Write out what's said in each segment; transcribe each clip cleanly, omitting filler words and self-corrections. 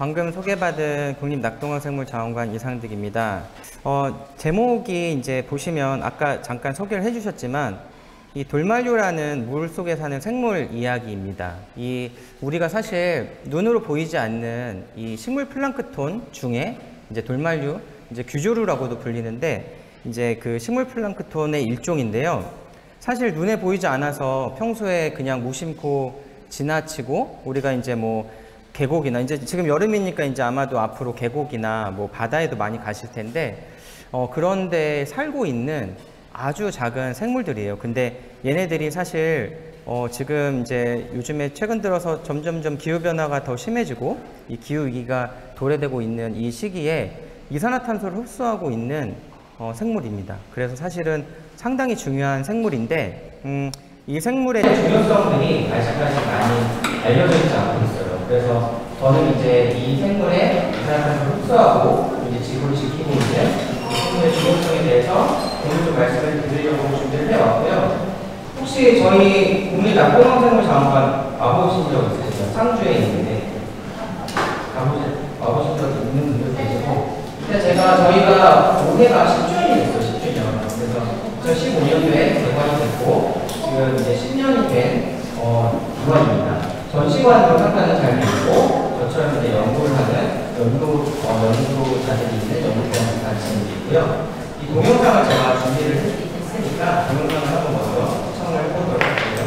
방금 소개받은 국립낙동강생물자원관 이상득입니다. 제목이 이제 보시면 아까 잠깐 소개를 해주셨지만 이 돌만류라는 물 속에 사는 생물 이야기입니다. 우리가 사실 눈으로 보이지 않는 이 식물 플랑크톤 중에 이제 돌만류, 이제 규조류라고도 불리는데 이제 그 식물 플랑크톤의 일종인데요. 사실 눈에 보이지 않아서 평소에 그냥 무심코 지나치고 우리가 이제 뭐 계곡이나 이제 지금 여름이니까 이제 아마도 앞으로 계곡이나 뭐 바다에도 많이 가실 텐데 그런데 살고 있는 아주 작은 생물들이에요. 근데 얘네들이 사실 지금 이제 요즘에 최근 들어서 점점점 기후변화가 더 심해지고 이 기후위기가 도래되고 있는 이 시기에 이산화탄소를 흡수하고 있는 생물입니다. 그래서 사실은 상당히 중요한 생물인데 이 생물의 중요성들이 아직까지 많이 알려져 있지 않고 있어요. 그래서 저는 이제 이 생물의 이산화탄소를 흡수하고 이제 지구를 지키고 있는 이 생물의 중요성에 대해서 오늘 좀 말씀을 드리려고 준비를 해왔고요. 혹시 저희 국립낙동강생물자원관 와보신 적 있으세요? 상주에 있는데 와보신 적 있는 분들 계시고, 근데 저희가 올해가 10주년이 됐어요. 10주년. 그래서 2015년도에 개관이 됐고 지금 이제 10년이 된 기관입니다. 전시관으로 상당히 잘 되고 저처럼 이제 연구를 하는 연구자들이 있는 연구기관 단체들이 있고요. 이 동영상을 제가 준비를 했으니까 동영상을 한번 먼저 시청을 해보도록 할게요.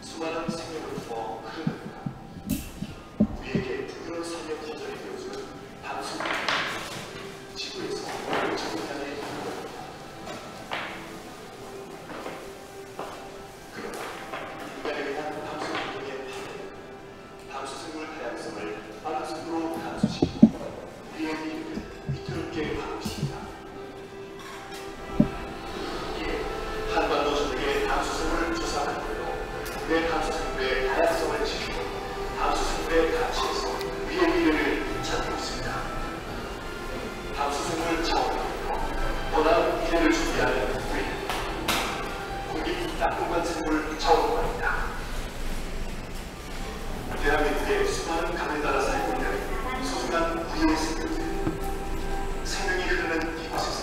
수많은 생명으로부터 흐르는 우리에게 부드러운 삶의 건전이 되어주는 담수 지구에서 적응하는 그러나 인간에 대한 담수 활동의 파괴는 담수생물 다양성을 빠른 속도로 감소시키고 우리의 미래를 위태롭게 하고 있습니다. 한반도 전역의 담수생물을 조사하고요. 내 담수생물의 다양성을 지키고 담수생물의 가치에서 우리의 미래를 찾고 있습니다. 담수생물 자원으로 원하는 미래를 준비하는 우리 국립낙동강생물 자원관입니다. 대한민국의 수많은 강을 따라 살고 있는 소중한 무형 생물들, 생명이 흐르는 이곳에서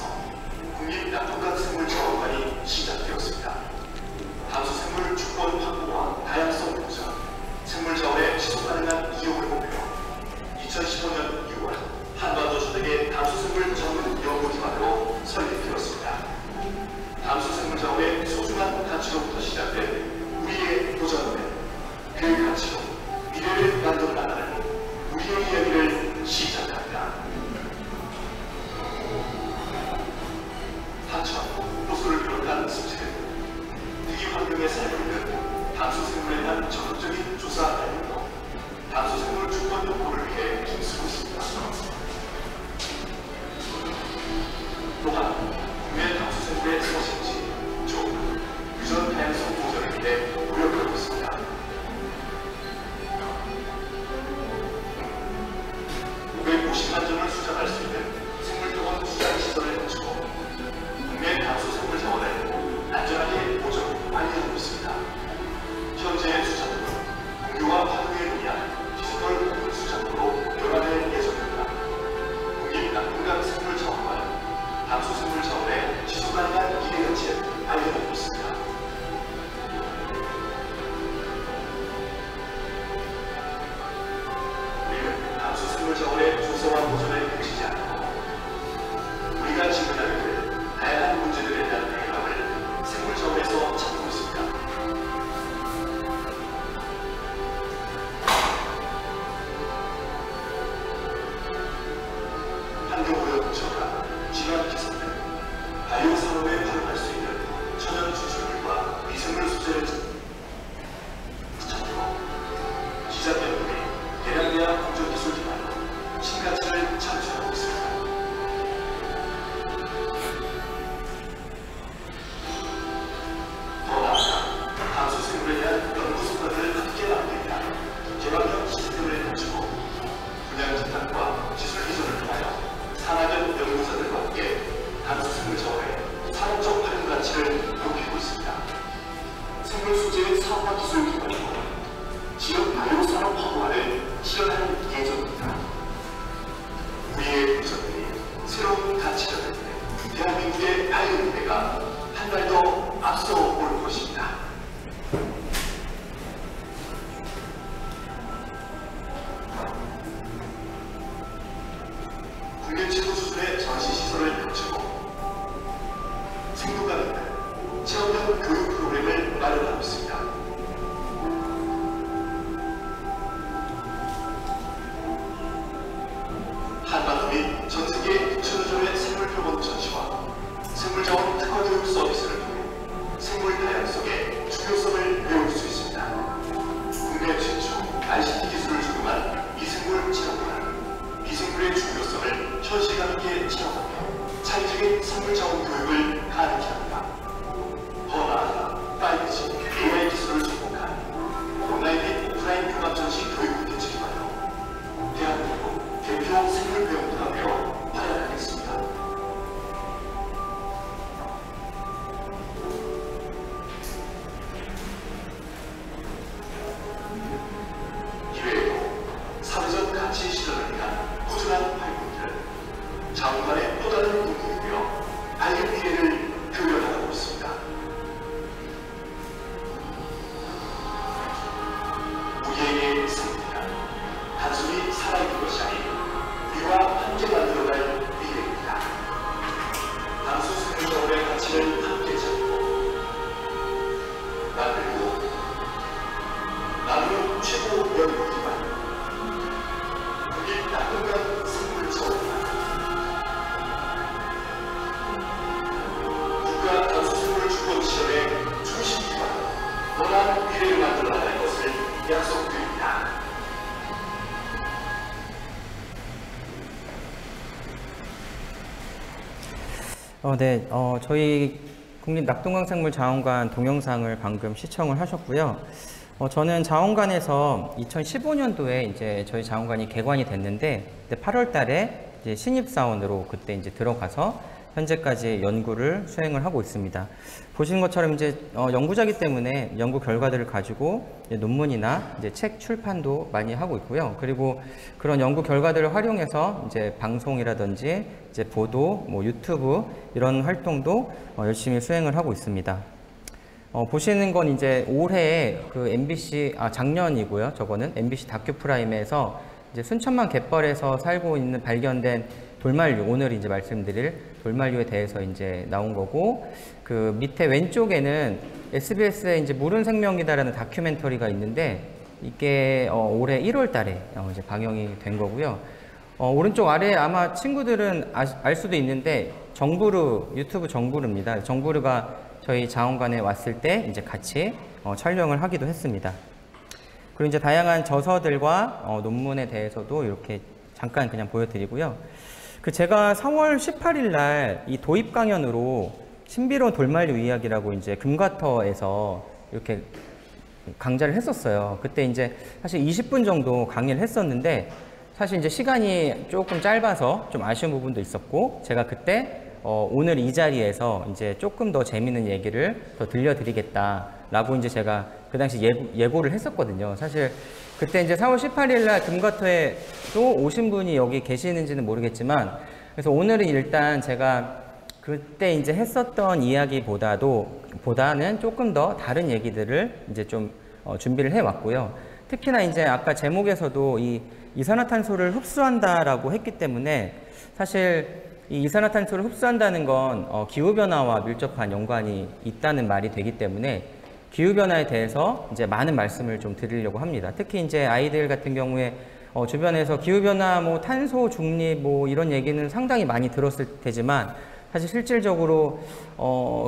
국립낙동강생물 자원관이 시작되었습니다. 담수생물 주권 확보와 다양성 보전, 생물자원의 지속가능한 이용을 목표로 2015년 6월 한반도 전역의 담수생물 전문 연구기관으로 설립되었습니다. 담수생물자원의 소중한 가치로부터 시작된 우리의 도전은 그 가치로 미래를 만들어 나가는 우리의 이야기를 시작합니다. 하천, 호수를 비롯한 습지는 특이 환경에 살고 있는 담수생물에 대한 적극적인 조사 활동으로 담수생물 주권 확보를 위해 힘쓰고 있습니다. 또한 국내 담수생물의 서식지, 종, 유전 다양성 보전을 위해 노력하고 있습니다. 550만 점을 수장할 수 있는 생물동원 수장시설을 갖추고 국내 담수생물 자원을 안전하게 보존, 관리하고 있습니다. 현재 수장도는 공유와 활용에 의한 디지털 공유 수장도로 변화될 예정입니다. 국립낙동강생물자원관은 담수생물 자원의 지속가능한 기대 가치를 발견하고 있습니다. 우리는 담수생물 자원의 조사와 보존을 멈추지 않고 우리가 직면하게 될 다양한 문제들에 대한 해답을 생물 자원에서 찾고 있습니다. 환경오염 저감, 질환 개선 등 바이오 산업에 활용할 수 있는 천연 추출물과 미생물 소재를 부착으로 기자 연구에 대량대학 공정기술 기반으로 신가치를 창출하고 있습니다. 더 나아가 담수생물에 대한 연구 성과들을 함께 나누기 위한 개방형 시스템을 갖추고 분양 진단과 기술 기술을 통하여 산학연 연구자들과 함께 담수생물 자원의 산업적 활용 가치를 높이고 있습니다. 생물 소재의 사업화 기술 기반으로 지역 바이오 산업 확보화를 실현할 예정입니다. 국내 최고 수준의 전시시설을 갖추고 생동감 있는 체험형 교육 프로그램을 마련하고 있습니다. 한반도 및 전 세계 6천여 점의 생물표본 전시와 생물자원 특화 교육 서비스를 통해 생물 다양성의 중요성을 배울 수 있습니다. 국내 최초 ICT 기술을 적용한 미생물 체험관, 미생물의 중요성을 현실감 있게 체험하며 창의적인 생물자원 교육을 가능케 합니다. 더 나아가 5G, AI 기술을 접목한 온라인 및 오프라인 융합 전시 교육 콘텐츠 기반으로 대한민국 대표 생물배움문화로 활약하겠습니다. 이외에도 사회적 가치 실현을 위한 꾸준한 활동들은 자원관의 또 다른 공동이며 밝은 미래를 그려나가고 있습니다. 우리에게 생물이란 단순히 살아있는 것이 아닌 우리와 함께 만들어갈 미래입니다. 당수 생물자원의 가치를 함께 잡고 만들고 나누는 최고 연구 기반 국립 낙동강 생물자원관 국가 단수생물 주권 시험의 중심 기반으로 원하는 미래를 만들어 나갈 것을 약속드립니다. 네, 저희 국립낙동강생물자원관 동영상을 방금 시청을 하셨고요. 저는 자원관에서 2015년도에 이제 저희 자원관이 개관이 됐는데, 8월 달에 이제 신입사원으로 그때 이제 들어가서 현재까지 연구를 수행을 하고 있습니다. 보시는 것처럼 이제 연구자이기 때문에 연구 결과들을 가지고 이제 논문이나 이제 책 출판도 많이 하고 있고요. 그리고 그런 연구 결과들을 활용해서 이제 방송이라든지 이제 보도, 뭐 유튜브 이런 활동도 열심히 수행을 하고 있습니다. 보시는 건 이제 올해 그 MBC 작년이고요. 저거는 MBC 다큐프라임에서 이제 순천만 갯벌에서 살고 있는 발견된 돌만류, 오늘 이제 말씀드릴 돌만류에 대해서 이제 나온 거고, 그 밑에 왼쪽에는 SBS의 이제 물은 생명이다라는 다큐멘터리가 있는데, 이게 올해 1월 달에 이제 방영이 된 거고요. 오른쪽 아래에 아마 친구들은 알 수도 있는데, 정부르, 유튜브 정부르입니다. 정부르가 저희 자원관에 왔을 때 이제 같이 촬영을 하기도 했습니다. 그리고 이제 다양한 저서들과 논문에 대해서도 이렇게 잠깐 그냥 보여드리고요. 제가 4월 18일 날 이 도입 강연으로 신비로운 돌만류 이야기라고 이제 금과터에서 이렇게 강좌를 했었어요. 그때 이제 사실 20분 정도 강의를 했었는데, 사실 이제 시간이 조금 짧아서 좀 아쉬운 부분도 있었고, 제가 그때 오늘 이 자리에서 이제 조금 더 재밌는 얘기를 더 들려드리겠다라고 이제 제가 그 당시 예고를 했었거든요. 사실 그때 이제 4월 18일 날 금과터에도 오신 분이 여기 계시는지는 모르겠지만, 그래서 오늘은 일단 제가 그때 이제 했었던 이야기보다는 조금 더 다른 얘기들을 이제 좀 준비를 해 왔고요. 특히나 이제 아까 제목에서도 이 이산화탄소를 흡수한다라고 했기 때문에, 사실 이 이산화탄소를 흡수한다는 건 기후변화와 밀접한 연관이 있다는 말이 되기 때문에, 기후변화에 대해서 이제 많은 말씀을 좀 드리려고 합니다. 특히 이제 아이들 같은 경우에 주변에서 기후변화, 뭐 탄소 중립, 뭐 이런 얘기는 상당히 많이 들었을 테지만, 사실 실질적으로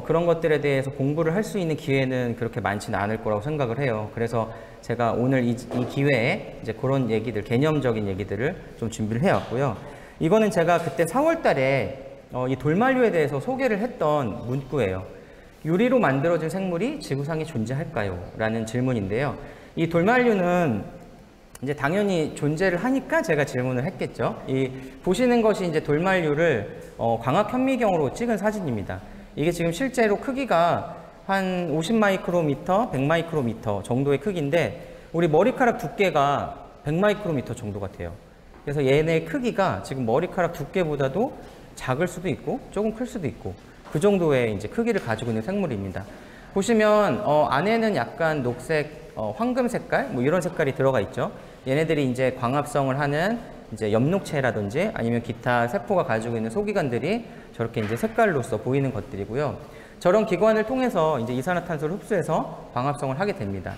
그런 것들에 대해서 공부를 할 수 있는 기회는 그렇게 많지는 않을 거라고 생각을 해요. 그래서 제가 오늘 이 기회에 이제 그런 얘기들, 개념적인 얘기들을 좀 준비를 해왔고요. 이거는 제가 그때 4월 달에 이 돌만류에 대해서 소개를 했던 문구예요. 유리로 만들어진 생물이 지구상에 존재할까요? 라는 질문인데요. 이 돌만류는 이제 당연히 존재를 하니까 제가 질문을 했겠죠. 이 보시는 것이 이제 돌만류를 광학 현미경으로 찍은 사진입니다. 이게 지금 실제로 크기가 한 50 마이크로미터, 100 마이크로미터 정도의 크기인데, 우리 머리카락 두께가 100 마이크로미터 정도 같아요. 그래서 얘네 크기가 지금 머리카락 두께보다도 작을 수도 있고 조금 클 수도 있고, 그 정도의 이제 크기를 가지고 있는 생물입니다. 보시면 안에는 약간 녹색, 황금 색깔 뭐 이런 색깔이 들어가 있죠. 얘네들이 이제 광합성을 하는 이제 엽록체라든지 아니면 기타 세포가 가지고 있는 소기관들이 저렇게 이제 색깔로서 보이는 것들이고요. 저런 기관을 통해서 이제 이산화탄소를 흡수해서 광합성을 하게 됩니다.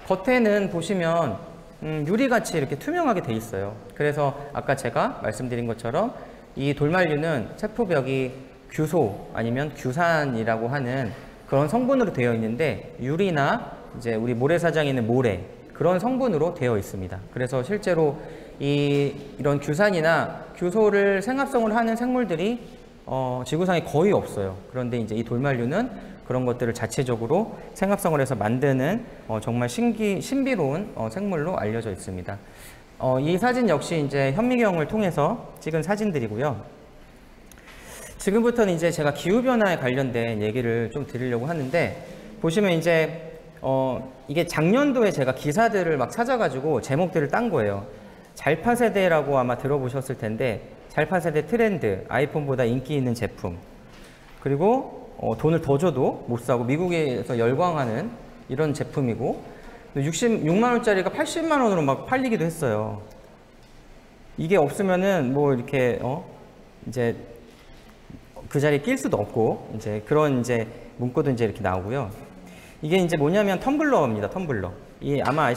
겉에는 보시면 유리같이 이렇게 투명하게 돼 있어요. 그래서 아까 제가 말씀드린 것처럼 이 돌말류는 세포벽이 규소 아니면 규산이라고 하는 그런 성분으로 되어 있는데 유리나 이제 우리 모래사장에 있는 모래 그런 성분으로 되어 있습니다. 그래서 실제로 이런 규산이나 규소를 생합성을 하는 생물들이 지구상에 거의 없어요. 그런데 이제 이 돌말류는 그런 것들을 자체적으로 생합성을 해서 만드는 정말 신비로운 생물로 알려져 있습니다. 이 사진 역시 이제 현미경을 통해서 찍은 사진들이고요. 지금부터는 이제 제가 기후변화에 관련된 얘기를 좀 드리려고 하는데, 보시면 이제 이게 작년도에 제가 기사들을 막 찾아가지고 제목들을 딴 거예요. 잘파 세대라고 아마 들어보셨을 텐데, 잘파 세대 트렌드, 아이폰보다 인기 있는 제품, 그리고 돈을 더 줘도 못 사고 미국에서 열광하는 이런 제품이고, 66만 원짜리가 80만 원으로 막 팔리기도 했어요. 이게 없으면은 뭐 이렇게 이제 그 자리에 낄 수도 없고, 이제 그런 이제 문구도 이제 이렇게 나오고요. 이게 이제 뭐냐면 텀블러입니다. 텀블러. 이 아마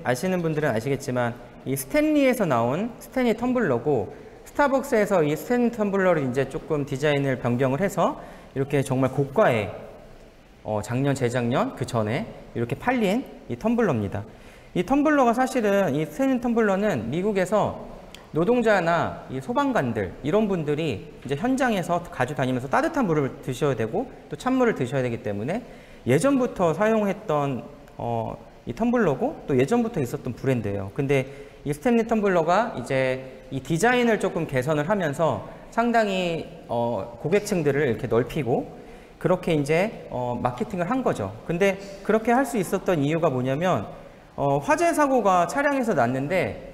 아시는 분들은 아시겠지만 이 스탠리에서 나온 스탠리 텀블러고, 스타벅스에서 이 스탠리 텀블러를 이제 조금 디자인을 변경을 해서 이렇게 정말 고가의 작년, 재작년 그 전에 이렇게 팔린 이 텀블러입니다. 이 텀블러가 사실은 이 스탠리 텀블러는 미국에서 노동자나 이 소방관들 이런 분들이 이제 현장에서 가지고 다니면서 따뜻한 물을 드셔야 되고 또 찬물을 드셔야 되기 때문에 예전부터 사용했던 이 텀블러고 또 예전부터 있었던 브랜드예요. 근데 이 스탠리 텀블러가 이제 이 디자인을 조금 개선을 하면서 상당히 고객층들을 이렇게 넓히고 그렇게 이제 마케팅을 한 거죠. 근데 그렇게 할 수 있었던 이유가 뭐냐면 화재 사고가 차량에서 났는데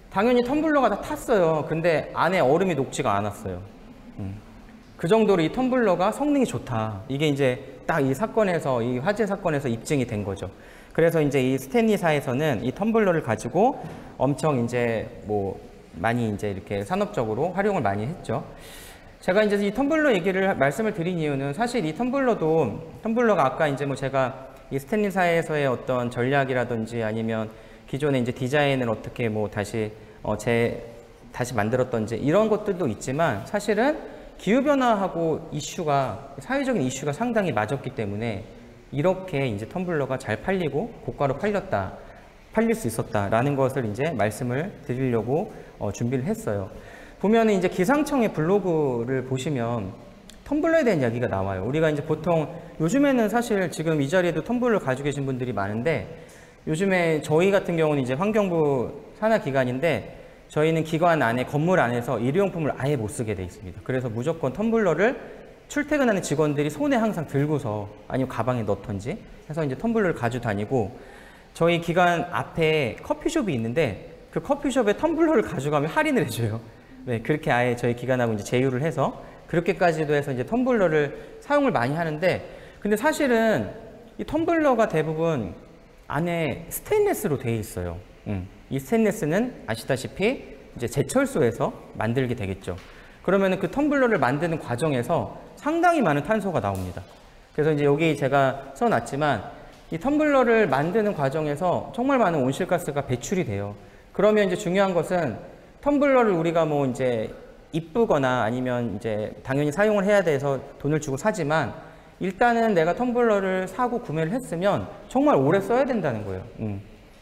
당연히 텀블러가 다 탔어요. 근데 안에 얼음이 녹지가 않았어요. 그 정도로 이 텀블러가 성능이 좋다. 이게 이제 딱 이 사건에서, 이 화재 사건에서 입증이 된 거죠. 그래서 이제 이 스탠리사에서는 이 텀블러를 가지고 엄청 이제 뭐 많이 이제 이렇게 산업적으로 활용을 많이 했죠. 제가 이제 이 텀블러 얘기를 말씀을 드린 이유는 사실 이 텀블러가 아까 이제 뭐 제가 이 스탠리사에서의 어떤 전략이라든지 아니면 기존의 이제 디자인을 어떻게 뭐 다시 만들었던지 이런 것들도 있지만 사실은 기후변화하고 사회적인 이슈가 상당히 맞았기 때문에 이렇게 이제 텀블러가 잘 팔리고 고가로 팔릴 수 있었다라는 것을 이제 말씀을 드리려고 준비를 했어요. 보면은 이제 기상청의 블로그를 보시면 텀블러에 대한 이야기가 나와요. 우리가 이제 보통 요즘에는 사실 지금 이 자리에도 텀블러를 가지고 계신 분들이 많은데 요즘에 저희 같은 경우는 이제 환경부 산하기관인데 저희는 기관 안에 건물 안에서 일회용품을 아예 못 쓰게 돼 있습니다. 그래서 무조건 텀블러를 출퇴근하는 직원들이 손에 항상 들고서 아니면 가방에 넣던지 해서 이제 텀블러를 가지고 다니고 저희 기관 앞에 커피숍이 있는데 그 커피숍에 텀블러를 가져가면 할인을 해줘요. 네, 그렇게 아예 저희 기관하고 이제 제휴를 해서 그렇게까지도 해서 이제 텀블러를 사용을 많이 하는데 근데 사실은 이 텀블러가 대부분 안에 스테인리스로 되어 있어요. 이 스테인리스는 아시다시피 이제 제철소에서 만들게 되겠죠. 그러면은 그 텀블러를 만드는 과정에서 상당히 많은 탄소가 나옵니다. 그래서 이제 여기 제가 써놨지만 이 텀블러를 만드는 과정에서 정말 많은 온실가스가 배출이 돼요. 그러면 이제 중요한 것은 텀블러를 우리가 뭐 이제 이쁘거나 아니면 이제 당연히 사용을 해야 돼서 돈을 주고 사지만 일단은 내가 텀블러를 사고 구매를 했으면 정말 오래 써야 된다는 거예요.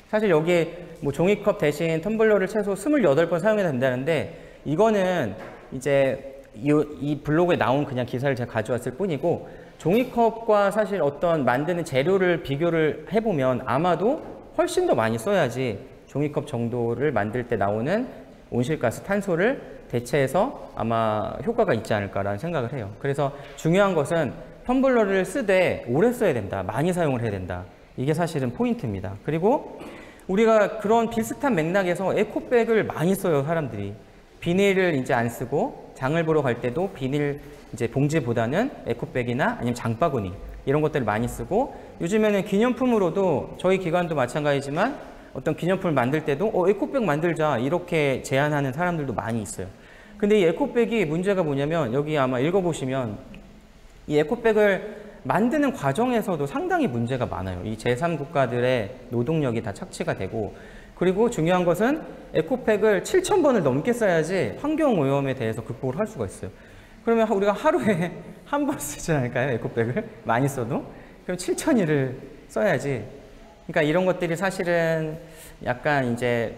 사실 여기에 뭐 종이컵 대신 텀블러를 최소 28번 사용해야 된다는데 이거는 이제 이 블로그에 나온 그냥 기사를 제가 가져왔을 뿐이고 종이컵과 사실 어떤 만드는 재료를 비교를 해보면 아마도 훨씬 더 많이 써야지 종이컵 정도를 만들 때 나오는 온실가스 탄소를 대체해서 아마 효과가 있지 않을까라는 생각을 해요. 그래서 중요한 것은 텀블러를 쓰되 오래 써야 된다. 많이 사용을 해야 된다. 이게 사실은 포인트입니다. 그리고 우리가 그런 비슷한 맥락에서 에코백을 많이 써요, 사람들이. 비닐을 이제 안 쓰고 장을 보러 갈 때도 비닐 이제 봉지보다는 에코백이나 아니면 장바구니 이런 것들을 많이 쓰고 요즘에는 기념품으로도 저희 기관도 마찬가지지만 어떤 기념품을 만들 때도 에코백 만들자 이렇게 제안하는 사람들도 많이 있어요. 근데 이 에코백이 문제가 뭐냐면 여기 아마 읽어보시면 이 에코백을 만드는 과정에서도 상당히 문제가 많아요. 이 제3국가들의 노동력이 다 착취가 되고, 그리고 중요한 것은 에코백을 7,000번을 넘게 써야지 환경오염에 대해서 극복을 할 수가 있어요. 그러면 우리가 하루에 한 번 쓰지 않을까요? 에코백을 많이 써도? 그럼 7,000일을 써야지. 그러니까 이런 것들이 사실은 약간 이제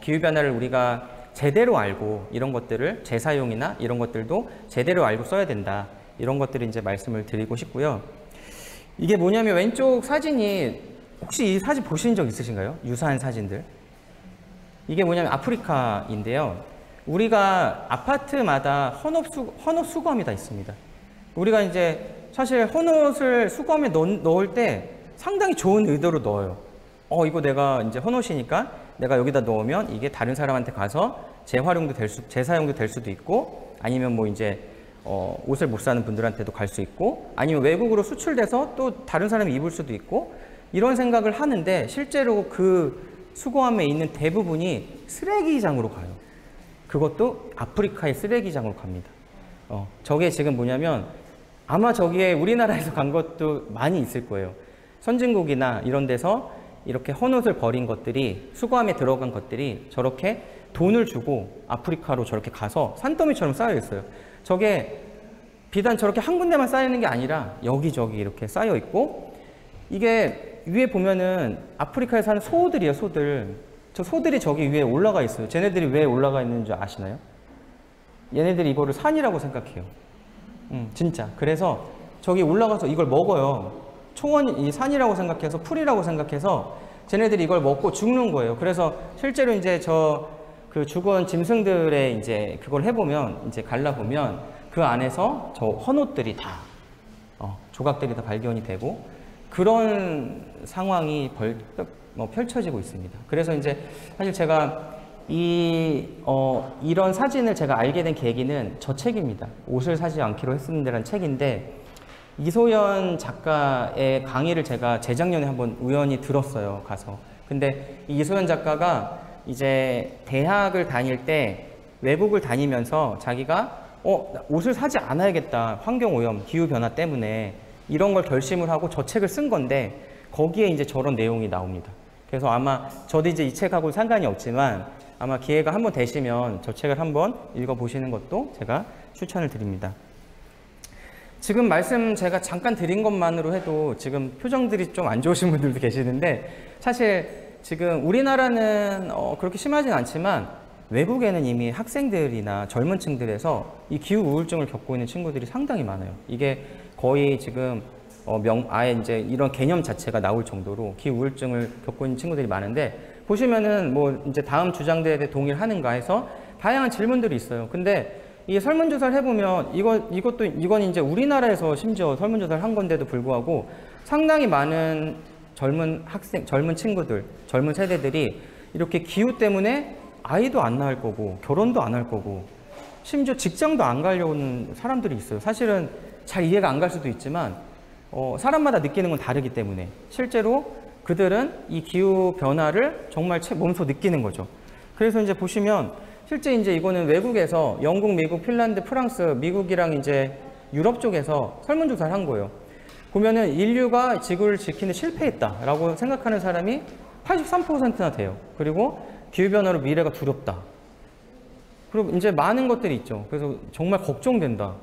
기후변화를 우리가 제대로 알고 이런 것들을 재사용이나 이런 것들도 제대로 알고 써야 된다. 이런 것들을 이제 말씀을 드리고 싶고요. 이게 뭐냐면 왼쪽 사진이 혹시 이 사진 보신 적 있으신가요? 유사한 사진들. 이게 뭐냐면 아프리카인데요. 우리가 아파트마다 헌옷 수거함이 다 있습니다. 우리가 이제 사실 헌옷을 수거함에 넣을 때 상당히 좋은 의도로 넣어요. 이거 내가 이제 헌옷이니까 내가 여기다 넣으면 이게 다른 사람한테 가서 재사용도 될 수도 있고, 아니면 뭐 이제 옷을 못 사는 분들한테도 갈 수 있고, 아니면 외국으로 수출돼서 또 다른 사람이 입을 수도 있고, 이런 생각을 하는데 실제로 그 수거함에 있는 대부분이 쓰레기장으로 가요. 그것도 아프리카의 쓰레기장으로 갑니다. 저게 지금 뭐냐면 아마 저기에 우리나라에서 간 것도 많이 있을 거예요. 선진국이나 이런 데서 이렇게 헌옷을 버린 것들이, 수거함에 들어간 것들이 저렇게 돈을 주고 아프리카로 저렇게 가서 산더미처럼 쌓여 있어요. 저게 비단 저렇게 한 군데만 쌓여 있는 게 아니라 여기저기 이렇게 쌓여 있고, 이게 위에 보면은 아프리카에 사는 소들이에요, 소들. 저 소들이 저기 위에 올라가 있어요. 쟤네들이 왜 올라가 있는 줄 아시나요? 얘네들이 이거를 산이라고 생각해요. 진짜. 그래서 저기 올라가서 이걸 먹어요. 초원이 산이라고 생각해서, 풀이라고 생각해서 쟤네들이 이걸 먹고 죽는 거예요. 그래서 실제로 이제 그 죽은 짐승들의 이제 그걸 해보면, 이제 갈라보면 그 안에서 저 헌옷들이 다, 조각들이 다 발견이 되고, 그런 상황이 펼쳐지고 있습니다. 그래서 이제 사실 제가 이런 사진을 제가 알게 된 계기는 저 책입니다. 옷을 사지 않기로 했습니다라는 책인데, 이소연 작가의 강의를 제가 재작년에 한번 우연히 들었어요, 가서. 근데 이 이소연 작가가 이제 대학을 다닐 때 외국을 다니면서 자기가 옷을 사지 않아야겠다, 환경오염, 기후변화 때문에, 이런 걸 결심을 하고 저 책을 쓴 건데, 거기에 이제 저런 내용이 나옵니다. 그래서 아마 저도 이제 이 책하고 상관이 없지만 아마 기회가 한번 되시면 저 책을 한번 읽어보시는 것도 제가 추천을 드립니다. 지금 말씀 제가 잠깐 드린 것만으로 해도 지금 표정들이 좀 안 좋으신 분들도 계시는데, 사실 지금 우리나라는 그렇게 심하진 않지만 외국에는 이미 학생들이나 젊은 층들에서 이 기후 우울증을 겪고 있는 친구들이 상당히 많아요. 이게 거의 지금 아예 이제 이런 개념 자체가 나올 정도로 기후 우울증을 겪고 있는 친구들이 많은데, 보시면은 뭐 이제 다음 주장들에 대해 동의를 하는가 해서 다양한 질문들이 있어요. 근데 이 설문조사를 해보면 이건 이제 우리나라에서 심지어 설문조사를 한 건데도 불구하고 상당히 많은 젊은 친구들, 젊은 세대들이 이렇게 기후 때문에 아이도 안 낳을 거고 결혼도 안 할 거고 심지어 직장도 안 가려는 사람들이 있어요. 사실은 잘 이해가 안 갈 수도 있지만 사람마다 느끼는 건 다르기 때문에 실제로 그들은 이 기후 변화를 정말 몸소 느끼는 거죠. 그래서 이제 보시면 실제 이제 이거는 외국에서 영국, 미국, 핀란드, 프랑스, 미국이랑 이제 유럽 쪽에서 설문조사를 한 거예요. 보면은 인류가 지구를 지키는 실패했다라고 생각하는 사람이 83%나 돼요. 그리고 기후변화로 미래가 두렵다. 그리고 이제 많은 것들이 있죠. 그래서 정말 걱정된다.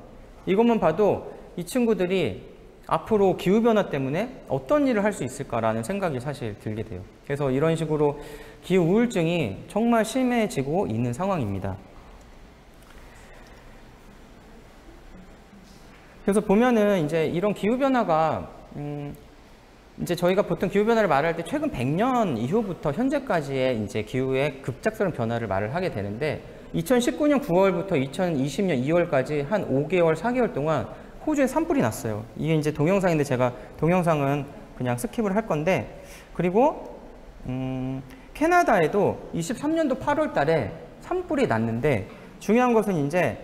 이것만 봐도 이 친구들이 앞으로 기후변화 때문에 어떤 일을 할 수 있을까라는 생각이 사실 들게 돼요. 그래서 이런 식으로 기후 우울증이 정말 심해지고 있는 상황입니다. 그래서 보면은 이제 이런 기후변화가 이제 저희가 보통 기후변화를 말할 때 최근 100년 이후부터 현재까지의 이제 기후의 급작스러운 변화를 말을 하게 되는데 2019년 9월부터 2020년 2월까지 한 5개월, 4개월 동안 호주에 산불이 났어요. 이게 이제 동영상인데 제가 동영상은 그냥 스킵을 할 건데, 그리고 캐나다에도 23년도 8월 달에 산불이 났는데 중요한 것은 이제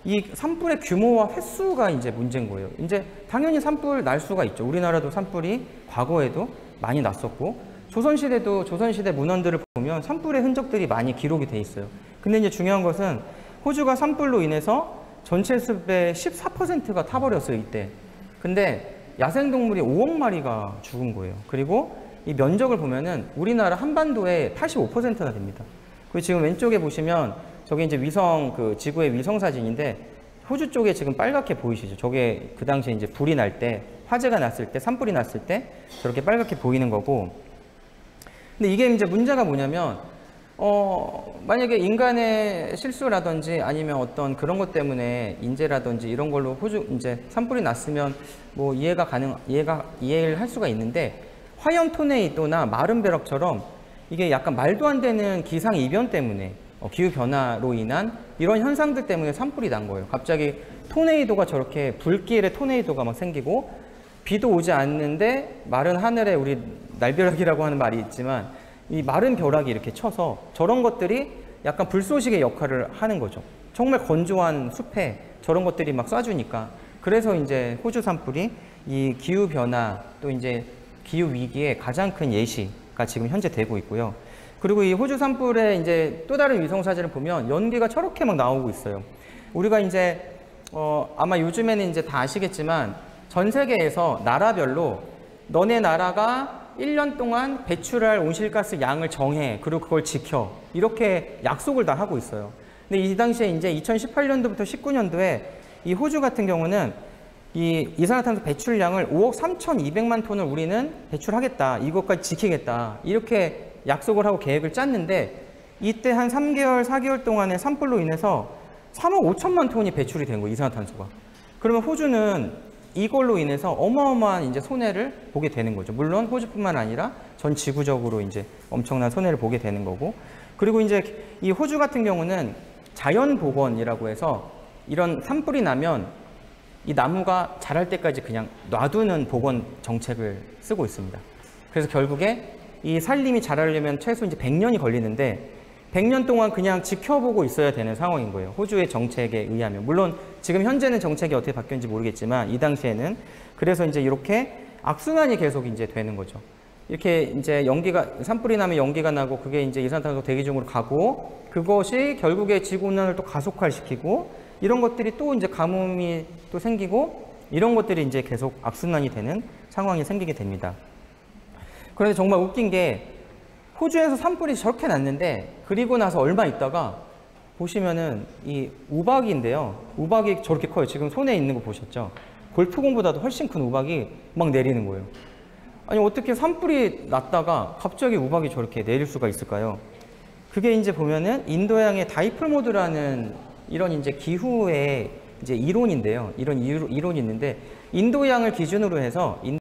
이 산불의 규모와 횟수가 이제 문제인 거예요. 이제 당연히 산불 날 수가 있죠. 우리나라도 산불이 과거에도 많이 났었고 조선시대도 조선시대 문헌들을 보면 산불의 흔적들이 많이 기록이 돼 있어요. 근데 이제 중요한 것은 호주가 산불로 인해서 전체 숲의 14%가 타버렸어요, 이때. 근데 야생동물이 5억 마리가 죽은 거예요. 그리고 이 면적을 보면은 우리나라 한반도의 85%나 됩니다. 그리고 지금 왼쪽에 보시면 저게 이제 위성, 그 지구의 위성 사진인데 호주 쪽에 지금 빨갛게 보이시죠? 저게 그 당시에 이제 불이 날 때, 화재가 났을 때, 산불이 났을 때 저렇게 빨갛게 보이는 거고. 근데 이게 이제 문제가 뭐냐면, 만약에 인간의 실수라든지 아니면 어떤 그런 것 때문에 인재라든지 이런 걸로 호주 이제 산불이 났으면 뭐 이해를 할 수가 있는데, 화염 토네이도나 마른 벼락처럼 이게 약간 말도 안 되는 기상 이변 때문에 기후 변화로 인한 이런 현상들 때문에 산불이 난 거예요. 갑자기 토네이도가 저렇게 불길의 토네이도가 막 생기고 비도 오지 않는데 마른 하늘에 우리 날벼락이라고 하는 말이 있지만 이 마른 벼락이 이렇게 쳐서 저런 것들이 약간 불쏘시개 역할을 하는 거죠. 정말 건조한 숲에 저런 것들이 막 쏴주니까. 그래서 이제 호주 산불이 이 기후 변화 또 이제 기후 위기의 가장 큰 예시가 지금 현재 되고 있고요. 그리고 이 호주 산불의 이제 또 다른 위성 사진을 보면 연기가 저렇게 막 나오고 있어요. 우리가 이제 아마 요즘에는 이제 다 아시겠지만 전 세계에서 나라별로 너네 나라가 1년 동안 배출할 온실가스 양을 정해, 그리고 그걸 지켜, 이렇게 약속을 다 하고 있어요. 근데 이 당시에 이제 2018년도부터 19년도에 이 호주 같은 경우는 이 이산화탄소 배출량을 5억 3,200만 톤을 우리는 배출하겠다, 이것까지 지키겠다, 이렇게 약속을 하고 계획을 짰는데 이때 한 3개월, 4개월 동안의 산불로 인해서 3억 5천만 톤이 배출이 된 거예요, 이산화탄소가. 그러면 호주는 이걸로 인해서 어마어마한 이제 손해를 보게 되는 거죠. 물론 호주뿐만 아니라 전 지구적으로 이제 엄청난 손해를 보게 되는 거고. 그리고 이제 이 호주 같은 경우는 자연복원이라고 해서 이런 산불이 나면 이 나무가 자랄 때까지 그냥 놔두는 복원 정책을 쓰고 있습니다. 그래서 결국에 이 산림이 자라려면 최소 이제 100년이 걸리는데 100년 동안 그냥 지켜보고 있어야 되는 상황인 거예요. 호주의 정책에 의하면. 물론 지금 현재는 정책이 어떻게 바뀌었는지 모르겠지만 이 당시에는. 그래서 이제 이렇게 악순환이 계속 이제 되는 거죠. 이렇게 이제 산불이 나면 연기가 나고 그게 이제 이산화탄소 대기 중으로 가고 그것이 결국에 지구온난화를 또 가속화시키고 이런 것들이 또 이제 가뭄이 또 생기고 이런 것들이 이제 계속 악순환이 되는 상황이 생기게 됩니다. 그런데 정말 웃긴 게 호주에서 산불이 저렇게 났는데 그리고 나서 얼마 있다가 보시면은 이 우박인데요. 우박이 저렇게 커요. 지금 손에 있는 거 보셨죠? 골프공보다도 훨씬 큰 우박이 막 내리는 거예요. 아니 어떻게 산불이 났다가 갑자기 우박이 저렇게 내릴 수가 있을까요? 그게 이제 보면은 인도양의 다이풀모드라는 이런 이제 기후의 이제 이론인데요. 이런 이론이 있는데 인도양을 기준으로 해서